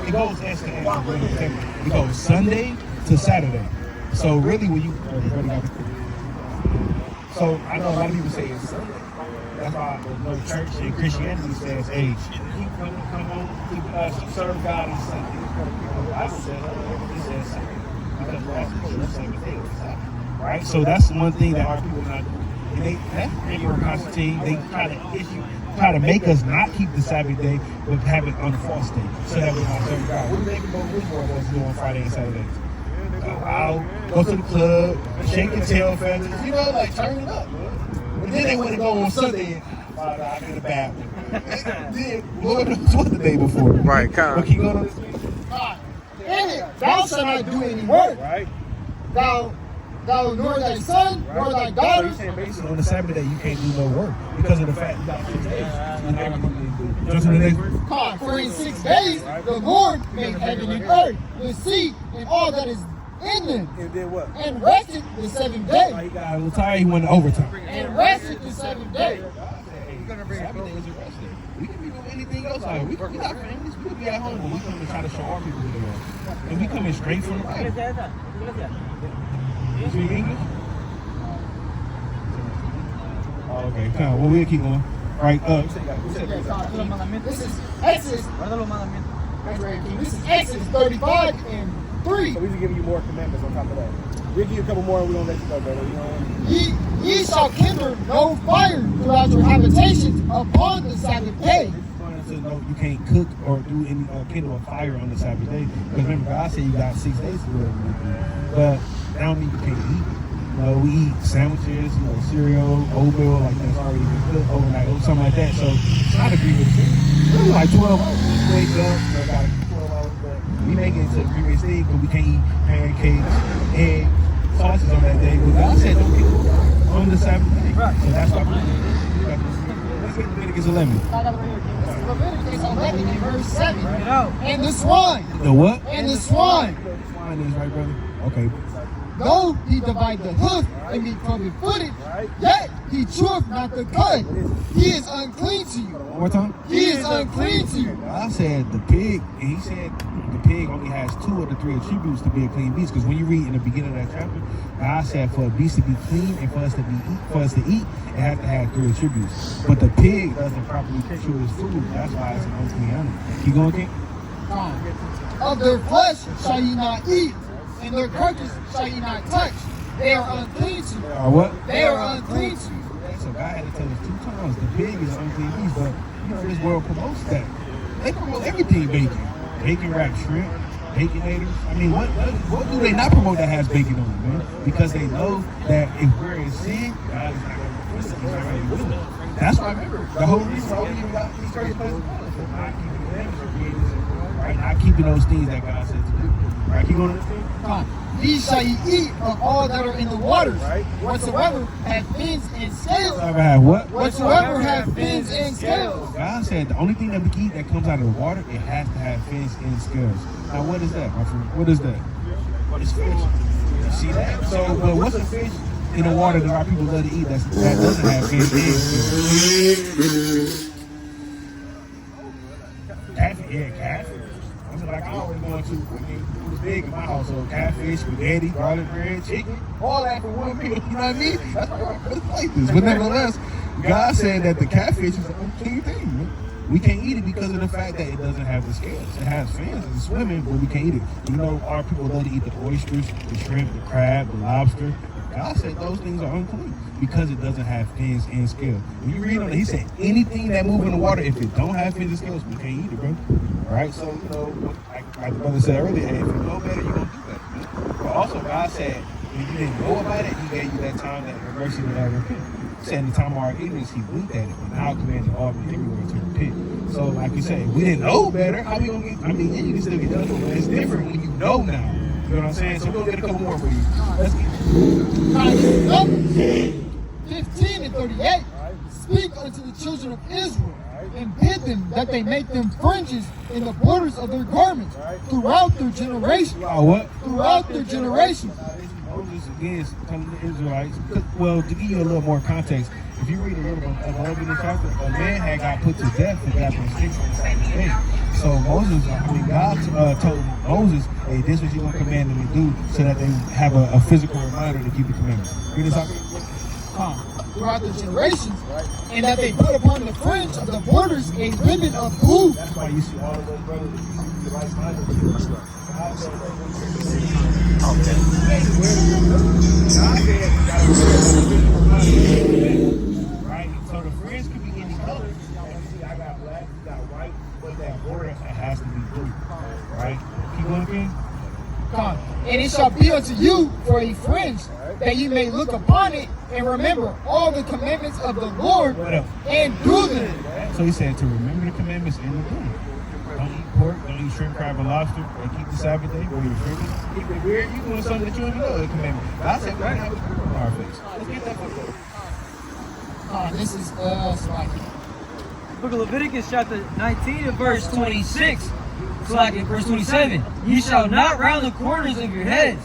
It goes it goes Sunday to Saturday. So really, when you so I know a lot of people say it's Sunday. That's why the church and Christianity says, "Hey, keep serve God on Sunday." The Bible says it says Sunday because that's the true Sabbath day. Right. So that's one thing that our people not doing. And that's Emperor Constantine. They try to make us not keep the Sabbath day, but have it on a false day, so that we're not serving God. What do you think about which one of us do on Friday and Saturdays? I'll go to the club, shake your tail feathers, like turn it up. But then they want to go on Sunday. I did a bad one. Then Lord knows what the day before. Right, kind of. Keep going on this week. Thou shalt not do any work. Right. Thou nor thy son, nor thy daughter. So basically, on the Sabbath day, you can't do no work because of the fact you got 6 days. Just in the next verse. For in 6 days the Lord made heaven and earth, the sea, and all that is in them. And did what? And rested the 7th day. He got a little tired. He went to overtime. And rested the 7th day. Sabbath day is a rest day. We can be doing anything else out here. We got families. We could be at home, but we come to try to show our people the world. And we coming straight from the Bible. You speak English? Oh, okay. Come on. Well, we'll keep going. All right. This is Exodus. This is Exodus 35 and 3. So we just giving you more commandments on top of that. We'll give you a couple more and we're going to let you go, brother. Ye shall kindle no fire throughout your habitations upon the Sabbath day. No, you can't cook or do any kindle a fire on the Sabbath day. Because remember, God said you got 6 days to do everything. But that don't mean you can't eat. We eat sandwiches, cereal, oatmeal, like that's already been cooked overnight or something like that. So it's not agree with it. Really like 12 hours. Wake up, got 12 hours, but we make it into a previous thing because we can't eat pancakes, eggs, sausages on that day. But God said don't eat on the Sabbath day. So that's why let's get Leviticus 11. Leviticus 11 and verse 7. And the swine. The what? And the swine. The swine is right, brother. Okay. Though he divide the hoof and be clubby-footed, yet he cheweth not the cud. He is unclean to you. One more time. He is unclean to you. I said the pig, and he said the pig only has 2 of the 3 attributes to be a clean beast. Because when you read in the beginning of that chapter, God said for a beast to be clean and for us to eat, it has to have 3 attributes. But the pig doesn't properly chew his food. That's why it's an unclean animal. Keep going, King. Of their flesh shall ye not eat, and their carcass shall ye not touch. They are unclean to you. What? They are unclean to you. So God had to tell us 2 times the pig is unclean beast, but this world promotes that. They promote everything bacon. Bacon wrapped shrimp, baconators. I mean, what do they not promote that has bacon on it, man? Because they know that if we're in sin, God is not going to force it. He's already with us. That's why, remember, the whole reason why we even got these first places not keeping them, right? Not keeping those things that God said to do. Right? Keep going to this thing? These shall ye eat of all that are in the waters, whatsoever have fins and scales. Whatsoever have what? Whatsoever have fins and scales. God said the only thing that we can eat that comes out of the water, it has to have fins and scales. Now, what is that, my friend? What is that? It's fish. You see that? So, but what's a fish in the water that our people love to eat that doesn't have fins and scales? Catfish. Like I always going to, it was big in my household. Catfish, spaghetti, garlic bread, chicken, all that for one meal. You know what I mean? That's why I really like this. But nevertheless, God said that the catfish is an unclean thing. Man. We can't eat it because of the fact that it doesn't have the scales. It has fins and swimming, but we can't eat it. Our people love to eat the oysters, the shrimp, the crab, the lobster. God said those things are unclean because it doesn't have fins and scales. When you read on it, he said anything that moves in the water, if it don't have fins and scales, we can't eat it, bro. Right? So, like the brother said earlier, hey, if you know better, you're going to do better. But also, God said, if you didn't know about it, he gave you that time that mercy would have repent. He said in the time of our ignorance, he winked at it, but now commanded all men everywhere to repent. So, like you said, if we didn't know better, how we going to get, then you can still get done, but it's different when you know now. You know what I'm saying? So we'll get a couple more for you. Let's get it. 15 and 38. Speak unto the children of Israel, and bid them that they make them fringes in the borders of their garments throughout their generations. What? Throughout their generations. Moses again is telling the Israelites. Well, to give you a little more context, if you read a little bit of 11 chapter, a man had got put to death for gathering sticks on the Sabbath day. So Moses, God told Moses, hey, this is what you're going to command them to do so that they have a physical reminder to keep the commandments. Read this out. Throughout the generations, and that they put upon the fringe of the borders a ribbon of blue. That's why you see all of those brothers, you see the right mind. Right? So the fringe could be any color. See, I got black, you got white, but that border has to be blue. Right? Keep going again. And it shall be unto you for a fringe, that ye may look upon it and remember all the commandments of the Lord and do them. So he said to remember the commandments and to do them. Don't eat pork, don't eat shrimp, crab, and lobster, and keep the Sabbath day where you're drinking. Keep it weird, you're doing something that you don't even know the commandment. God said we don't have a script on our face. Let's get that photo. This is Slacky. Book of Leviticus chapter 19 and verse 26. Slacky, verse 27. You shall not round the corners of your heads,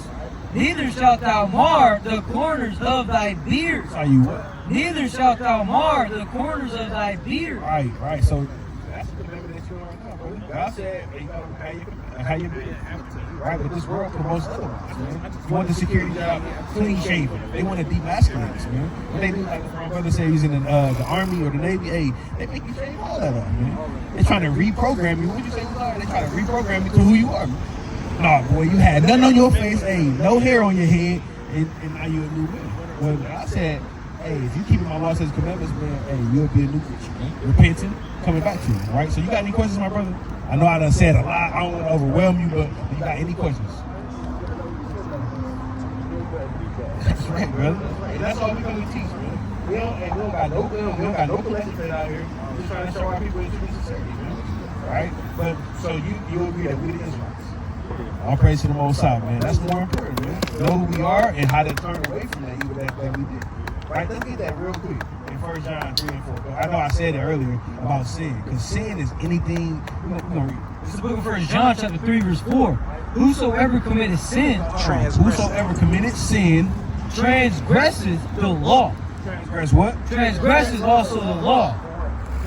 neither shalt thou mar the corners of thy beard. Are you what? Neither shalt thou mar the corners of thy beard. Right. So that's the commandment that you're on right now, bro. God said, hey, you gotta how you beard. Right? But this world promotes otherwise, man. You want the security job, clean shaven. They want to demasculate us, man. What they do, like my brother said, he's in the Army or the Navy, hey, they make you shave all that up, man. They're trying to reprogram you. What did you say you are? They try to reprogram you to who you are, man. Nah, boy, you had nothing on your face, hey, no hair on your head, and now you're a new man. Well, I said, hey, if you keeping my laws and commandments, man, hey, you'll be a new creature, man. Repenting, coming back to you, right? So you got any questions, my brother? I know I done said a lot. I don't want to overwhelm you, but you got any questions? That's right, brother. And that's all we're going to teach, man. We don't got no collection plate out here. We're just trying to show our people it's necessary, man. Right? But so you agree that we the Israelites. All praise to the Most High, man. That's more important, man. Know who we are and how to turn away from that evil that we did. Right? Let's get that real quick. In 1 John 3 and 4. I know I said it earlier about sin. Because sin is anything. We're going to read. It's the book of 1 John chapter 3 verse 4. Whosoever committed sin, whosoever committed sin, transgresses the law. Transgress what? Transgresses also the law.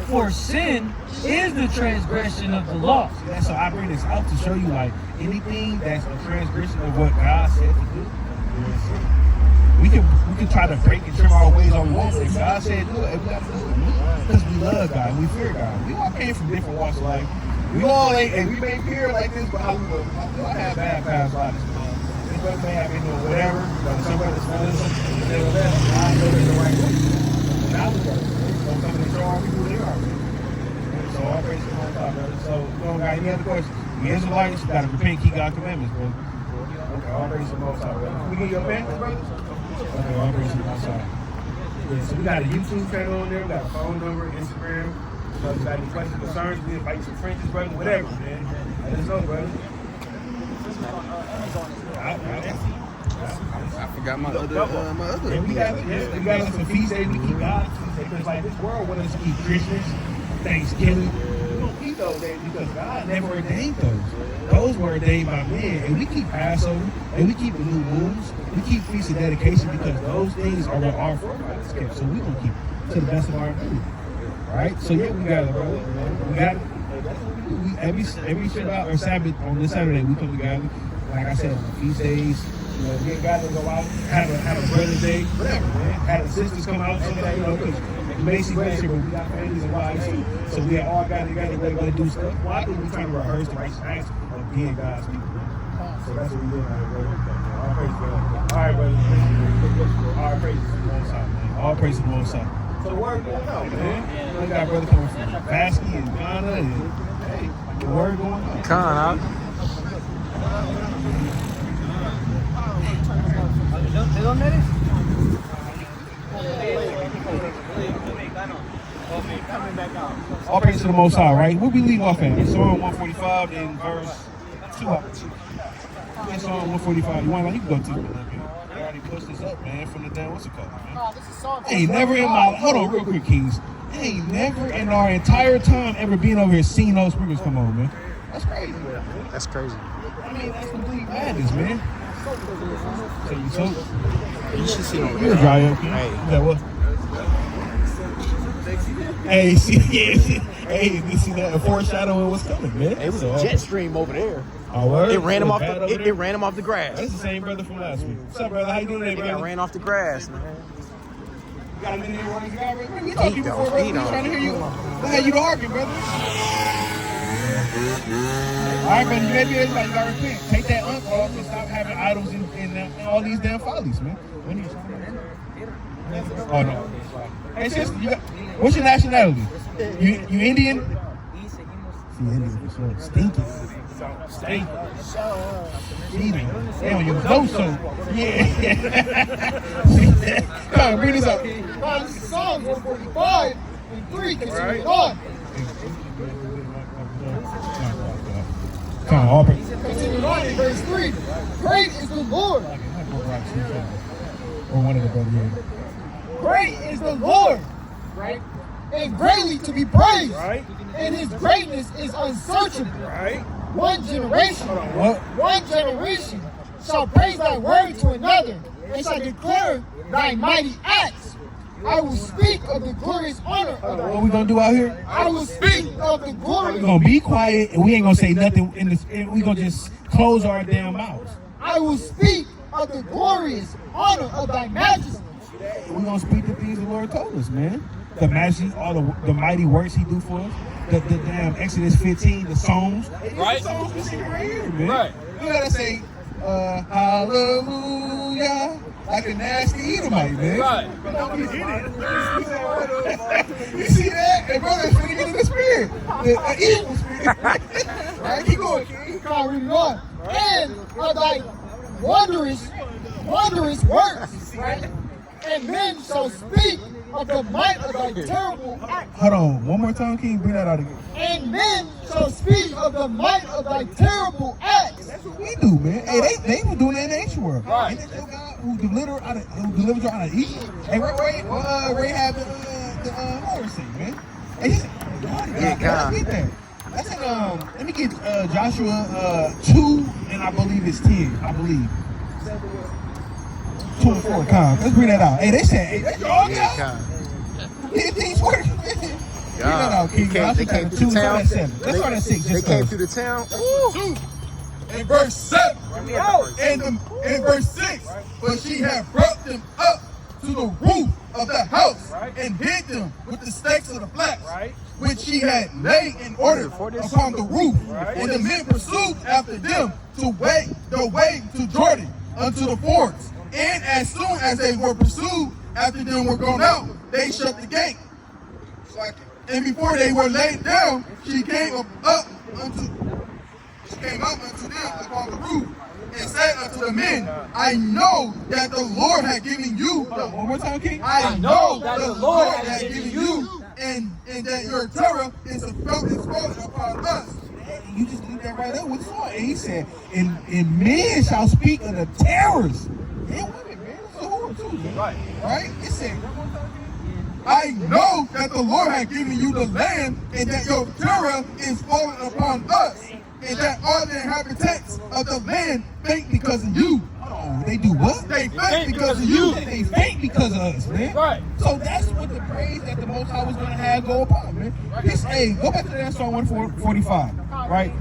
For sin is the transgression of the law. Yeah, so I bring this out to show you, like, anything that's a transgression of what God said to do, we can try to break and trim our ways on one, but God said do it, we got to do it. Because we love God, we fear God. We all came from different walks of life. We all ain't, and we may appear like this, but how we look. We all have bad past lives. This brother may have been doing whatever, but some brothers follow something, and they were there. I know they're the right way. Now we got it. So some of them show our people who they are. So all praise to the Most High, brother. So you don't got any other questions? We Israelites, you got to repent, keep God's commandments, brother. Okay, all praise to the Most High, brother. Can we get your pen, brother? Okay, all praise to the Most High. Yeah, so we got a YouTube channel on there, we got a phone number, Instagram. So if you got any questions, concerns, we invite some friends, brother, whatever, man. Let us know, brother. I forgot my other. And we got some feast days, we keep God feast days. Because like this world wants us to keep Christmas, Thanksgiving. We don't keep those days because God never ordained those. Those were ordained by men. And we keep Passover, and we keep the new moons. We keep feasts of dedication because those things are what our forefathers kept. So we gonna keep it to the best of our ability. Right? So yeah, we got it, brother. We got it. That's what we do. We, every Shabbat or Sabbath on this Saturday, we come together. Like I said, on the feast days, you know, get guys to go out, have a brother's day, whatever, man. Have the sisters come out, some of that, you know, because you may see brothers here, but we got families and wives too. So we all got together, we're going to do stuff. Well, I think we're trying to rehearse the righteous acts of being God's people. So that's what we're doing out here, brother. All praise, brother. All right, brother. All praise to the Most High, man. All praise to the Most High. So the word going on, man. We got a brother coming from Vasky and Ghana, and hey, the word going on. ¿De dónde eres? All praise to the Most High, right? Where we leave off at? Psalm 145 in verse 2. Yeah, Psalm 145. You want to go to it? I already pushed this up, man, from the damn, what's it called, man? This is Psalm. Ain't never in my, hold on real quick, Kings. Ain't never in our entire time ever being over here seen those sprinkles come on, man. That's crazy. That's crazy. I mean, that's complete madness, man. So you You should see them. You're dry up, King. Hey. You got what? Hey, see, yeah, hey, you see that foreshadowing what's coming, man. It was a jet stream over there. Oh, word? It ran him off Bad the. over It there? ran him off the grass. That's the same brother from last week. What's up, brother? How you doing today, It brother? got ran off the grass, man. You got a minute here, Ronnie? We talked to you before, don't, brother. he We don't. trying to hear you. What had you to argue, brother? All right, brother. You may be able to gotta repent. Take that unk off and stop having idols in all these damn follies, man. When you oh no. Hey, sister, what's your nationality? You Indian? See, Indian for sure. Stinking. Stinking. Eating. Damn, you know so. Yeah. Come on, bring this up. Psalms 145 and 3 continue on. Come on, Aubrey. Continue on in verse 3. Great is the Lord. Or one of the brothers here. Great is the Lord, right? And greatly to be praised. Right. And his greatness is unsearchable. Right. One generation, What? one generation shall praise thy word to another, and shall declare thy mighty acts. I will speak of the glorious honor of What thy. we gonna do out here? I will speak of the We're glorious. gonna be quiet and we ain't gonna say nothing in this. We gonna just close our damn mouths. I will speak of the glorious honor of thy majesty. We gonna speak the things the Lord told us, man. The majesty, all the mighty works He do for us. The damn Exodus 15, the Psalms. Right. The Psalms we sing right here, man. Right. You gotta say, hallelujah, like a nasty Edomite, man. Right. You see that? And brother, it's finna get in the spirit. The evil spirit. Right? Keep going, King. God, read it on. And of thy wondrous works, right? And men shall speak of the might of thy terrible acts. Hold on, one more time, King. Bring that out again. And men shall speak of the might of thy terrible acts. That's what we do, man. Hey, they were doing that in the ancient world. Right. Ain't that your God who delivered you out of Egypt? Hey, Rahab the horse thing, man. Hey, he said, God. Get that. That's in let me get Joshua 2 and I believe it's 10. I believe 2 and 4. Come, let's bring that out. Hey, they said, hey, that's your God. Things work. Bring that out, King. They came through the town. Let's start at 6. They came through the town. 2 in verse 7 in verse 6, but she had brought them up to the roof of the house and hid them with the stakes of the flax, which she had laid in order upon the roof. And the men pursued after them to the way to Jordan unto the fords. And as soon as they were pursued after them were gone out, they shut the gate. And before they were laid down, she came up unto them upon the roof, and said unto the men, I know that the Lord had given you. One more time, King. I know that the Lord had given you, and that your terror is fallen upon us. You just leave that right up with song. And he said, and men shall speak of the terrors. And women, man. It's a whore too, man. Right? It said, I know that the Lord had given you the land, and that your terror is fallen upon us, and that all the inhabitants of the land faint because of you. Oh, they do what? They faint because of you. They faint because of us, man. Right. So that's what the praise that the Most High was going to have go upon, man. This, hey, go back to that Psalm 145, right?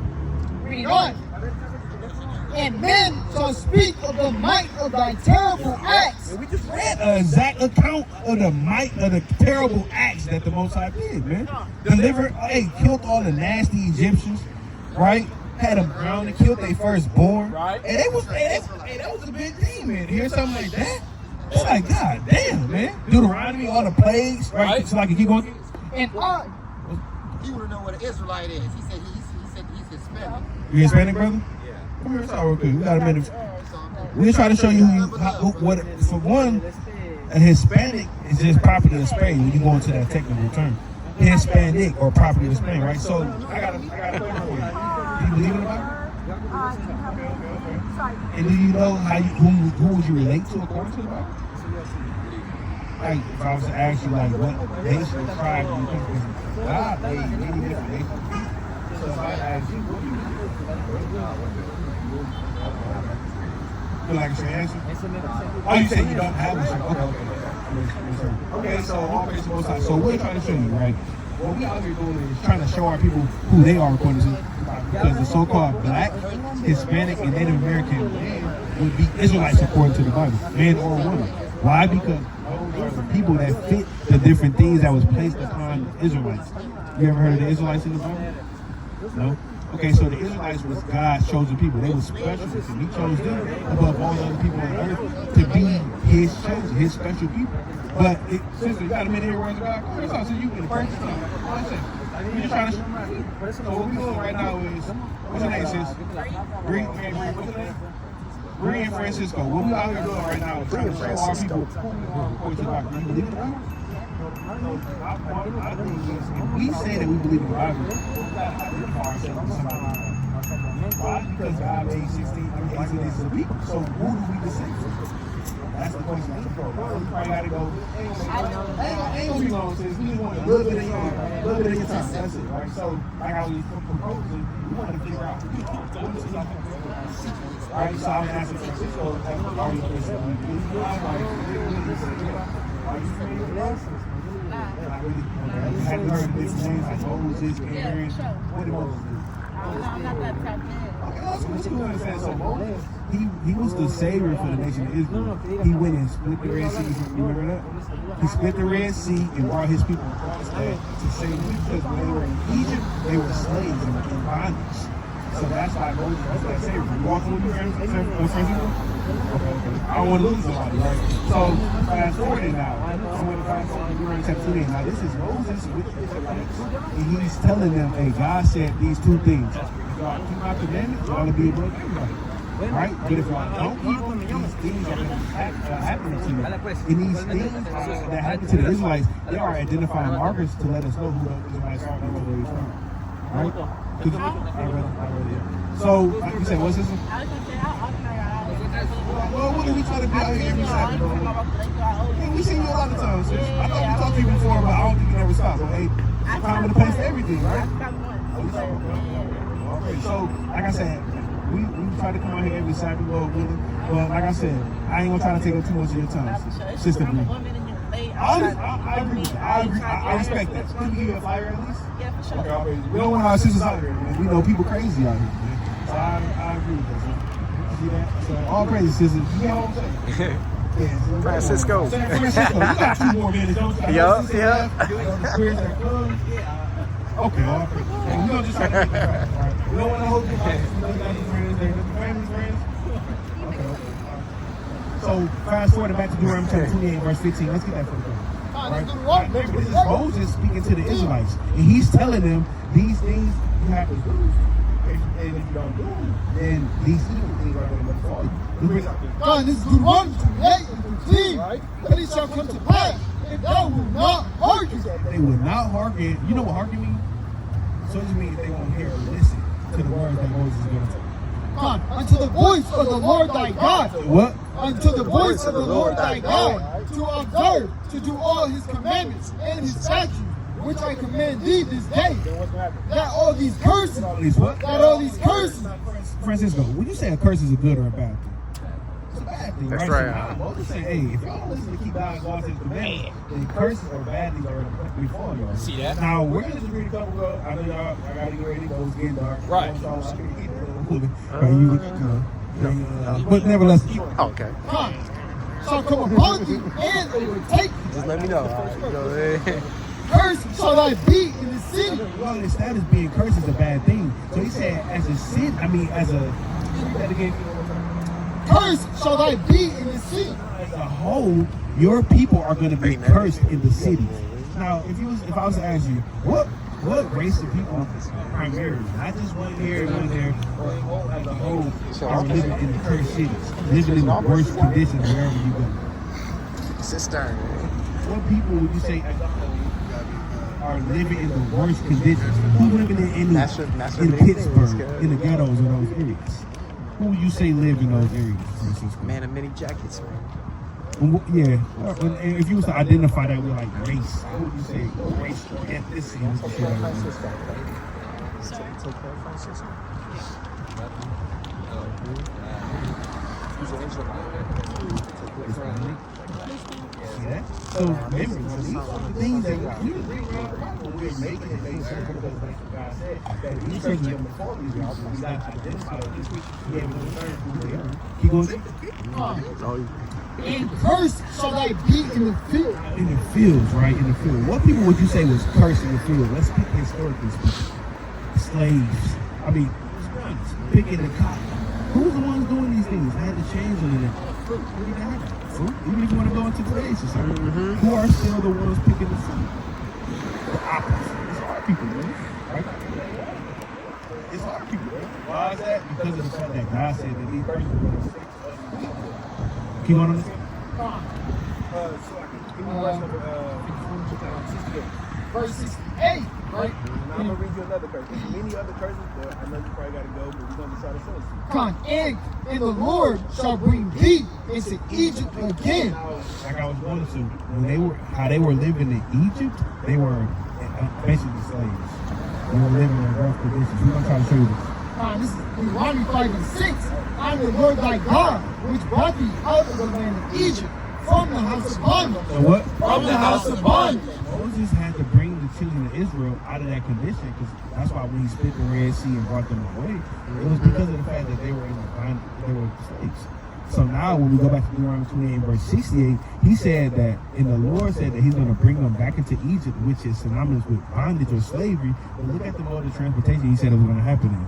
Read on. And men shall speak of the might of thy terrible acts. We just read an exact account of the might of the terrible acts that the Most High did, man. Delivered, killed all the nasty Egyptians, right? Had them drowned and killed their firstborn. Right. And that was a big thing, man. To hear something like that, it's like, God damn, man. Deuteronomy, all the plagues, right? So like, keep going. And I. He would know what an Israelite is. He said he's Hispanic. You Hispanic, brother? Yeah. Come here, it's all real quick. We got a minute. We're trying to show you what. For one, a Hispanic is just property of Spain when you go into that technical term. Hispanic or property of Spain, right? So I got a question for you. Do you believe in the Bible? And do you know who would you relate to according to the Bible? Like, if I was to ask you, like, what nation or tribe do you think is God made many different nations? So if I ask you, what do you feel like it's your answer? Oh, you say you don't have a answer. Okay. Okay, so all praise to both sides. So we're trying to show you, right? What we out here doing is trying to show our people who they are according to, because the so-called black, Hispanic, and Native American men would be Israelites according to the Bible, man or woman. Why? Because those are the people that fit the different things that was placed upon the Israelites. You ever heard of the Israelites in the Bible? No? Okay, so the Israelites was God's chosen people. They were special to him. He chose them above all other people on earth to be his chosen, his special people. But, sister, you got a minute here, words of God? Come on, so you can first time. We're just trying to so what we're doing right now is, what's your name, sis? Bree, what's your name? Bree and Francisco. What we out here doing right now is trying to show our people who we are according to the Bible. Do you believe in the Bible? If we say that we believe in the Bible, we got to identify ourselves with somebody. Why? Because God made 18 days of the week. So who do we descend from? That's the question. We probably gotta go. Ain't gonna be long, sis. We just want a little bit of your time. That's it, right? So, like I was proposing, we wanted to figure out what is like. Alright, so I'm asking Francisco, are you Christian? Have you heard of this name like Moses, Aaron? What did Moses do? I'm not that type of man. Okay, that's cool. Understand. So Moses, he was the savior for the nation of Israel. He went and split the Red Sea. You remember that? He split the Red Sea and brought his people across that to save them, because when they were in Egypt, they were slaves in bondage. So that's why Moses was that savior. You walking with me, Francisco? Okay. I don't want to lose somebody, right? So fast forward now. I'm going to fast forward to chapter 2. Now this is Moses with the Israelites, and he's telling them, hey, God said these two things. If y'all keep my commandments, y'all will be above everybody. Right? But if y'all don't keep them, these things are going to happen to you. And these things that happen to the Israelites, they are identifying markers to let us know who those Israelites are and where they're from. Right? So, like you said, what's this? Well, what are we trying to be out here every Saturday? Yeah, we seen you a lot of times, sis. I thought we talked to you before, but I don't think you never stopped. So, hey, time and a place for everything, right? Okay, so, like I said, we try to come out here every Saturday, Lord willing. But like I said, I ain't gonna try to take up too much of your time, Sister Bree. I agree. I respect that. Can we give you a flyer at least? Yeah, for sure. Okay, we don't want our sisters out here, man. We know people crazy out here, man. So I agree with that. See that? So all praises, sisters. You know what I'm saying? Yeah, Francisco. Francisco, you got 2 more minutes, don't you? Yup. Okay, all praises. We're gonna just try to get the right. We don't want to hold you out. You got any friends there? Family friends? Okay. So fast forward back to Deuteronomy chapter 28, verse 15. Let's get that for the right? This is Moses speaking to the Israelites, and he's telling them these things you have to do. And if you don't do them, then these evil things are going to befall you. God, this is Deuteronomy 28 and 15. But it shall come to pass if thou wilt not hearken. They will not hearken. You know what hearken means? So it just means they won't hear or listen to the words that Moses is going to tell. God, unto the voice of the Lord thy God. What? Unto the voice of the Lord thy God, to observe, to do all his commandments and his statutes, which I command thee this day. That all these curses, Francisco, would you say a curse is a good or a bad thing? It's a bad thing, That's right? right. Moses said, hey, if y'all listen to keep God's laws and commandments, then curses or bad things are before y'all. See that? Now, we're going to just read a couple of, I know y'all, I got to get ready to go, it's getting dark. Right. But nevertheless, Okay. God shall come upon thee and overtake thee. Just let me know. All right, go ahead. Cursed shall thy be in the city. well, understand as being cursed is a bad thing. So he said, as a sin, as Cursed shall thy be in the city. as a whole, your people are going to be cursed in the city. Now, if I was to ask you, what race of people primarily, not just one here and one there, or as a whole, are living in the cursed cities, living in the worst conditions wherever you go? Sister. What people would you say as a whole are living in the worst conditions? Who living in Pittsburgh, in the ghettos in those areas? Who would you say live in those areas, Francisco? Man in many jackets, man. Yeah, and if you was to identify that with like race, what would you say race, ethnicity? What would you say that? See that? those memories. So these are the things that we read around the Bible. We're making it make sense because like God said, that these are the authorities we got to identify with these people. We able to learn who they are. Keep going. And cursed shall thy be in the field. In the fields, right? In the field. What people would you say was cursed in the field? Let's pick historically speaking. Slaves. I mean, let's be honest. Picking the cotton. Who's the ones doing these things? I had to change on it. Fruit. What do you have? Fruit? Even if you want to go into today's society, who are still the ones picking the fruit? The opposite. It's our people, man. Right? It's our people, man. Why is that? Because of the fact that God said that these persons were going to stick to us. Keep on understanding? Verse 68, right? Now I'm going to read you another curse. There's many other curses, but I know you probably got to go, but we're going to decide ourselves. And the Lord shall bring thee into Egypt again. Like I was going to, when how they were living in Egypt, they were basically slaves. They were living in rough conditions. We're going to try to show you this. This is Deuteronomy 5 and 6. I am the Lord thy God, which brought thee out of the land of Egypt, from the house of bondage. So what? From the house of bondage. Moses had to bring the children of Israel out of that condition, because that's why when he split the Red Sea and brought them away, it was because of the fact that they were in the bond, they were slaves. So now when we go back to Deuteronomy 28 verse 68, he said that, and the Lord said that he's going to bring them back into Egypt, which is synonymous with bondage or slavery. But look at the mode of transportation he said it was going to happen in.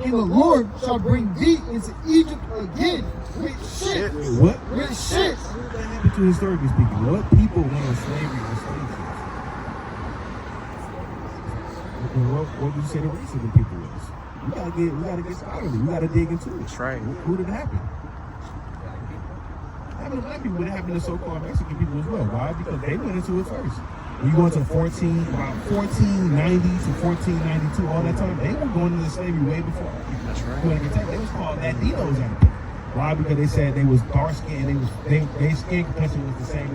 And the Lord shall bring thee into Egypt again with ships. What? With ships. What did that happen to historically speaking? What people went on slavery or slave ships? What would you say the race of the people was? We gotta get scholarly. We gotta dig into it. That's right. Who did it happen? Happened to black people, it happened to so-called Mexican people as well. Why? Because they went into it first. When you go into about 1490 to 1492, all that time, they were going into slavery way before. That's right. They was called Latinos out there. Why? Because they said they was dark skinned, they skin complexion was the same.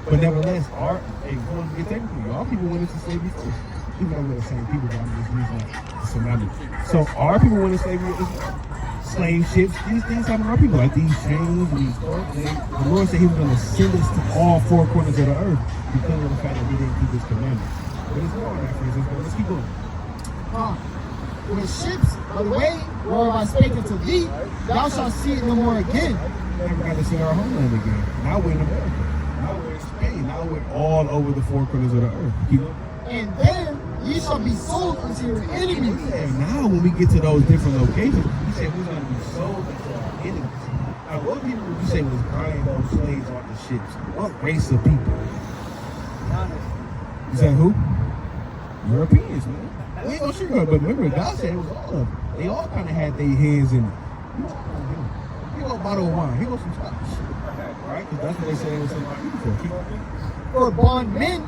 But nevertheless, going to get technical, our people went into slavery first. Even though we're the same people, but I'm just using that synonym. So our people went into slavery as well. Slave ships, these things happen to our people, like these chains and these cords. The Lord said he was going to send us to all four corners of the earth because of the fact that we didn't keep his commandments. But it's more on that, friends. Let's keep going. With ships by the way, whereof I spake unto thee, thou shalt see it no more again. We never got to see our homeland again. Now we're in America. Now we're in Spain. Now we're all over the four corners of the earth. Keep going. And there ye shall be sold unto your enemies. And now when we get to those different locations, he said we're going to be sold unto our enemies. Now what people would you say was buying those slaves off the ships? What race of people? You said who? Europeans, man. We ain't gonna sugar it, but remember, God said it was all of them. They all kind of had their hands in it. Here go a bottle of wine. Here goes some scotch. Right? Because that's what they said it was somebody for. Keep on. For bondmen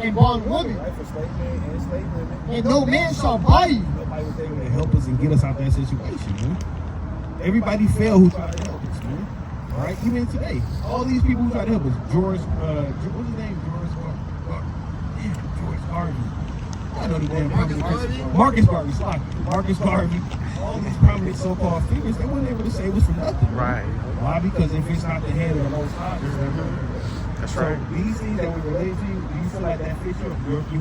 and bondwomen. Right, for slave men and slave women. And no man shall buy you. Nobody was able to help us and get us out that situation, man. Everybody failed who tried to help us, man. All right? Even today, all these people who tried to help us, what's his name? George Harvey. I know the damn Marcus Garvey. Marcus Garvey. All these prominent so-called figures, they weren't able to say it was for nothing. Right. Why? Because if it's not the head of the Most High, That's so right. these things that we relate to you, do you feel like that fits you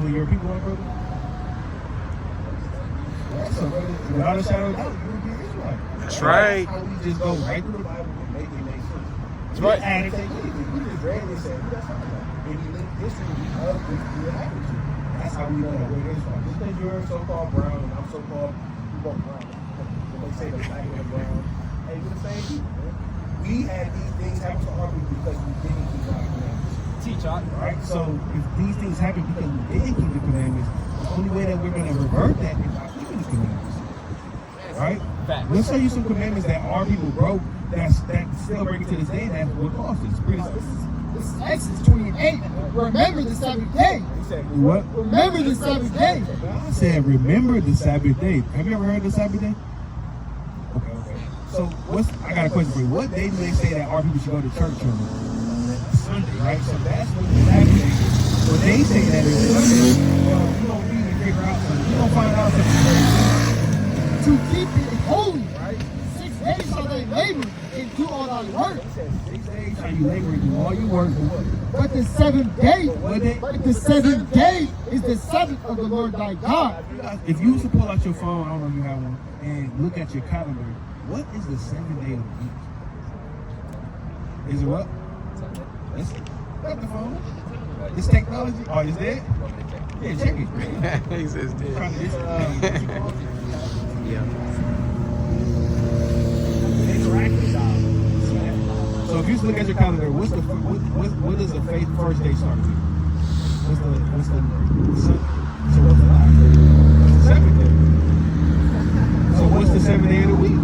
and your people, my brother? That's so, brother. Without a shadow of doubt, you would be an Israelite. That's right. How we just go right through the Bible and make it make sense. That's right. And take anything. We just read it and said, that's not that. If you link history up with what happened to you. That's how we know that we're Israelites. Just because you're so-called brown and I'm so-called, you both brown. When they say the black and the brown, hey, we're the same people, man. We had these things happen to our people because we didn't keep our commandments. Teach out. Right? So if these things happen because we didn't keep the commandments, the only way that we're going to revert that is by keeping the commandments. Right? Facts. Let's show you some commandments that our people broke that still breaking to this day, and that's what cost us. Pretty simple. This is Exodus 28. Remember the Sabbath day. What? Remember the Sabbath day. God said, remember the Sabbath day. Have you ever heard of the Sabbath day? Okay. So I got a question for you. What day do they say that our people should go to church on? Sunday, right? So that's what the Sabbath day is. When they say that it's Sunday, you don't read and figure out something. You don't find out something. To keep it holy. Right? 6 days shall they labor and do all thy work. 6 days are you laboring, do all your work. But the seventh day, What day? but the seventh day is the Sabbath of the Lord thy God. If you was to pull out your phone, I don't know if you have one, and look at your calendar, what is the 7th day of the week? Is it what? Let's got the phone. It's technology. Oh, is that? Yeah, check it. He says It's, yeah. So if you just look at your calendar, what does the first day start with? What's the so what's the last day? What's the 7th day? So what's the 7th day of the week?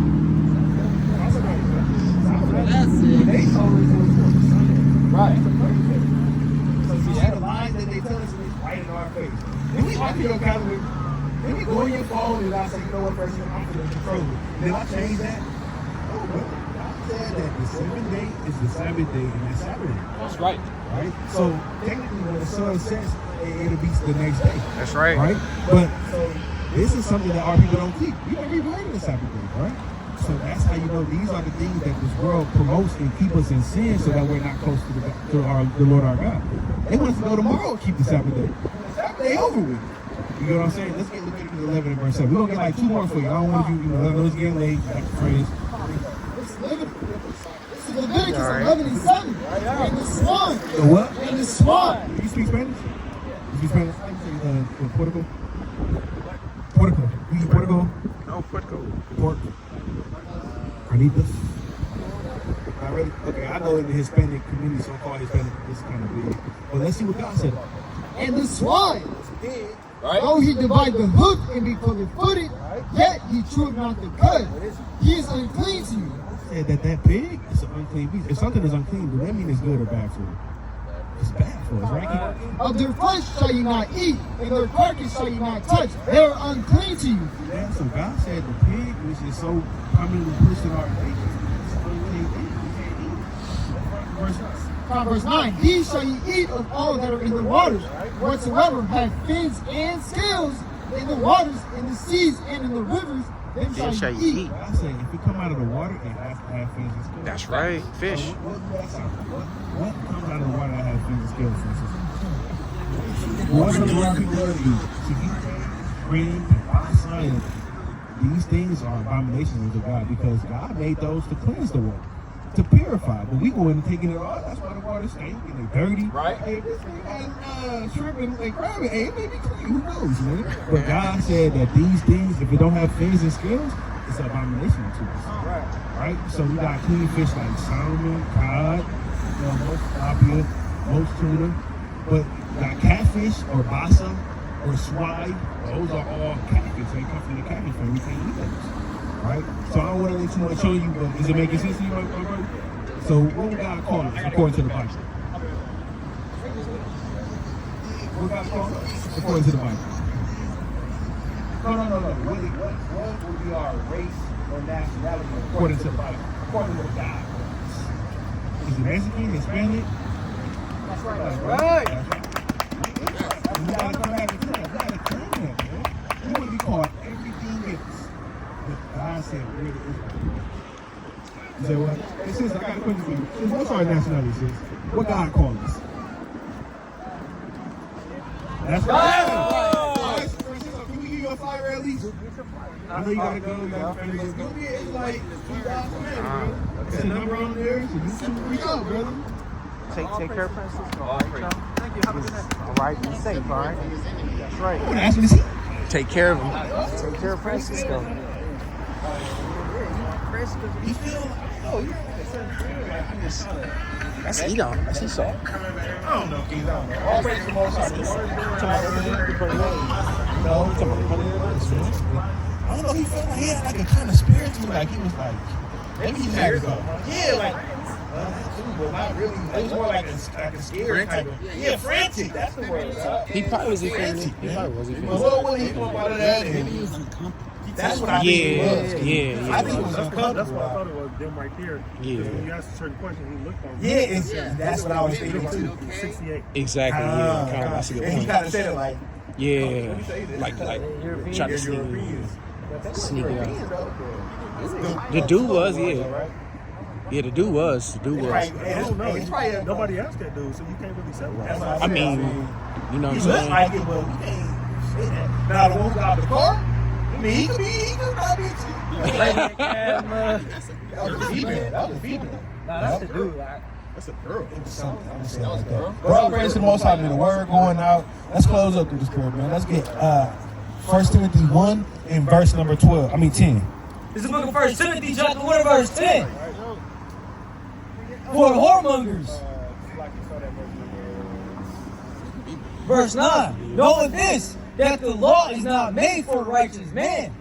Right. So see that the lies that they tell us is right in our face. Then we look at your calendar, then we go on your phone and I say, you know what, person, I'm going to control it. Then I change that. Oh, but God said that the 7th day is the Sabbath day and that's Saturday. That's right. Right? So technically when the sun sets, it'll be the next day. That's right. Right? But so this is something that our people don't keep. You never even heard of the Sabbath day, right? So that's how you know these are the things that this world promotes and keep us in sin so that we're not close to the Lord our God. They want us to go tomorrow and keep the Sabbath day. The Sabbath day over with. You know what I'm saying? Let's get Leviticus 11 and verse 7. We're going to get like 2 more for you. I don't want you to, I know it's getting late. Like the phrase. This is Leviticus 11 and 7. And the swan. The what? And the swan. Do you speak Spanish? You speak Spanish? Portugal? Portugal. You use Portugal? No, Portugal. Pork. Carnitas. Not really? Okay, I know in the Hispanic community, so-called Hispanic, it's kind of big. But let's see what God said. And the swine, though he divide the hoof and be fully footed, yet he chewed not the cud. He is unclean to you. Said that pig is an unclean beast. If something is unclean, does that mean it's good or bad for it? It's bad for us, right? Of their flesh shall you not eat, and their carcass shall you not touch. They are unclean to you. Yeah, so God said the pig, which is so commonly pushed in our nation, is an unclean thing. We can't eat. Verse 9, these shall ye eat of all that are in the waters, whatsoever have fins and scales in the waters, in the seas, and in the rivers, them shall ye eat. I said, if it come out of the water, it has to have fins and scales. That's right. Fish. So what comes out of the water that has fins and scales, for instance? What are the water people to eat? Cream, and these things are abominations unto God because God made those to cleanse the water, to purify. But we go in and taking it all. That's why the water stinks and it's dirty. Right. Hey, this thing has shrimp and crab. Hey, it may be clean. Who knows, man? But God said that these things, if it don't have fins and scales, it's an abomination to us. Right. So we got clean fish like salmon, cod, most tilapia, most tuna. But got catfish or basa or swai. Those are all catfish. They come from the catfish family. We can't eat those. Right? So I don't want to let too much on you, but is it making sense to you, my brother? So what would God call us according to the Bible? What would God call us according to the Bible? No. What would be our race or nationality according to the Bible? According to what God calls us. Is it Mexican, Hispanic? That's right. That's right. We gotta come back and claim. We gotta claim that, man. We want to be called everything else. God said, we're the Israelites. You say what? Hey, sis, I got a question for you. Sis, what's our nationality, sis? What God called us? That's right. All right, so can we give you a flyer at least? I know you gotta go. You got family. It's gonna be an Israelite. God's command, bro. It's a number on there, so you should reach out, brother. Take care of Francisco. All right, y'all. Thank you. Have a good night. All right, be safe, all right? That's right. I want to ask him to see. Take care of him. Take care of Francisco. You feel? Oh, yeah. That's Edom. That's Esau. I don't know, Keith. I don't know. All praise the Most High. I don't know. He felt like he had like a kind of spirit to him. Like he was like, maybe he had it. Yeah, like. But not really. It was more like a scary type of. Yeah, frantic. That's the word. He probably was effeminate. He probably was effeminate. Well, when he came up out of that, and that's what I think it was. Yeah. I think it was uncomfortable. That's what I thought it was, them right there. Yeah. When you asked a certain question, he looked on me. Yeah, that's what I was thinking too. 68. Exactly. Yeah. Kind of. That's a good And he point. kind of said it like. Yeah. Like trying to sneak it out. The dude was, yeah. Yeah, the dude was. I don't know. It's probably nobody else can do, so you can't really say that. I mean, you know what I'm He saying? looks like it, but we can't say that. Now the one who got out the car, I mean, he could not be too. That That was a female. That was a female. Nah, that's the dude. That's a girl. It was something. I'm saying like that. But all praise to the Most High, man. The word going out. Let's close up through this prayer, man. Let's get 1 Timothy 1 and verse number 10. This is the book of 1 Timothy, chapter 1, verse 10. For the whoremongers. Verse 9. Knowing this, that the law is not made for a righteous man.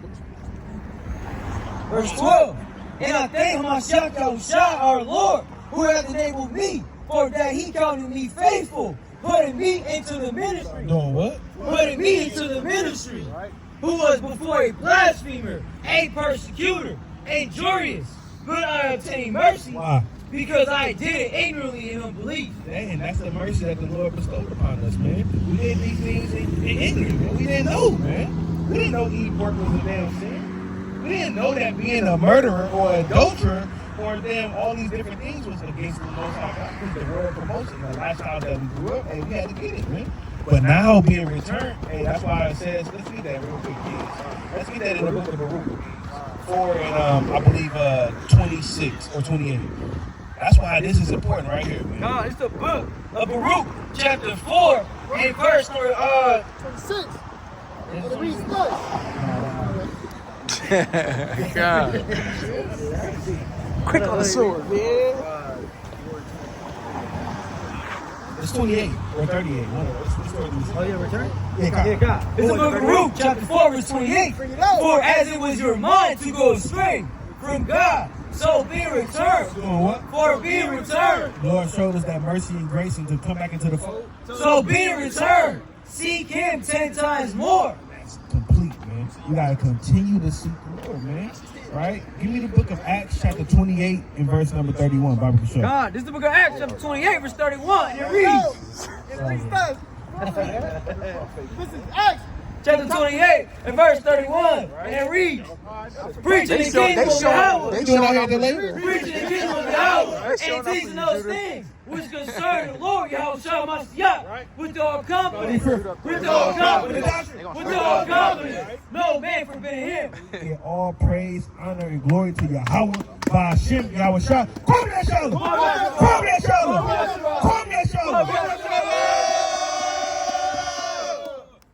Verse 12. And I thank Mashiach Yahushua, our Lord, who hath enabled me, for that he counted me faithful, putting me into the ministry. Doing what? Putting me into the ministry. Who was before a blasphemer, a persecutor, injurious. But I obtained mercy. Why? Because I did it ignorantly in unbelief. Man, that's the mercy that the Lord bestowed upon us, man. We did these things in ignorance, man. We didn't know, man. We didn't know Eve work was a damn sin. We didn't know that being a murderer or an adulterer or damn all these different things was against the Most High God. The world promotion, the lifestyle that we grew up, and we had to get it, man. But now being returned, hey, that's why it says, let's read that real quick, kids. Let's read that in the book of Baruch. 4 and I believe 26 or 28. That's why this is important right here, man. No, it's the book of Baruch, chapter 4, and verse 26. And it reads thus. God. Quick on the sword, man. It's 28 or 38. Oh, yeah, return? Yeah, God. It's the book of Baruch, chapter 4, verse 28. For as it was your mind to go astray from God, so be returned. Doing what? For be returned. Lord showed us that mercy and grace and to come back into the fold. So be returned. Seek him 10 times more. That's complete, man. You gotta continue to seek the Lord, man. Right? Give me the book of Acts, chapter 28, and verse number 31. Bible for sure. God, this is the book of Acts, chapter 28, verse 31. And it reads. It reads thus. This is Acts. Chapter 28 and verse 31. And it reads. Preaching the kingdom of Yahweh. They doing out here delay? Preaching the kingdom of Yahweh. And teaching those things which concern the Lord Yahushua Mashiach with all confidence. With all confidence. With all confidence. No man forbidding him. Give all praise, honor, and glory to Yahweh. By Hashem, Yahushua. Come that shalom. Come that shalom. Come that shalom.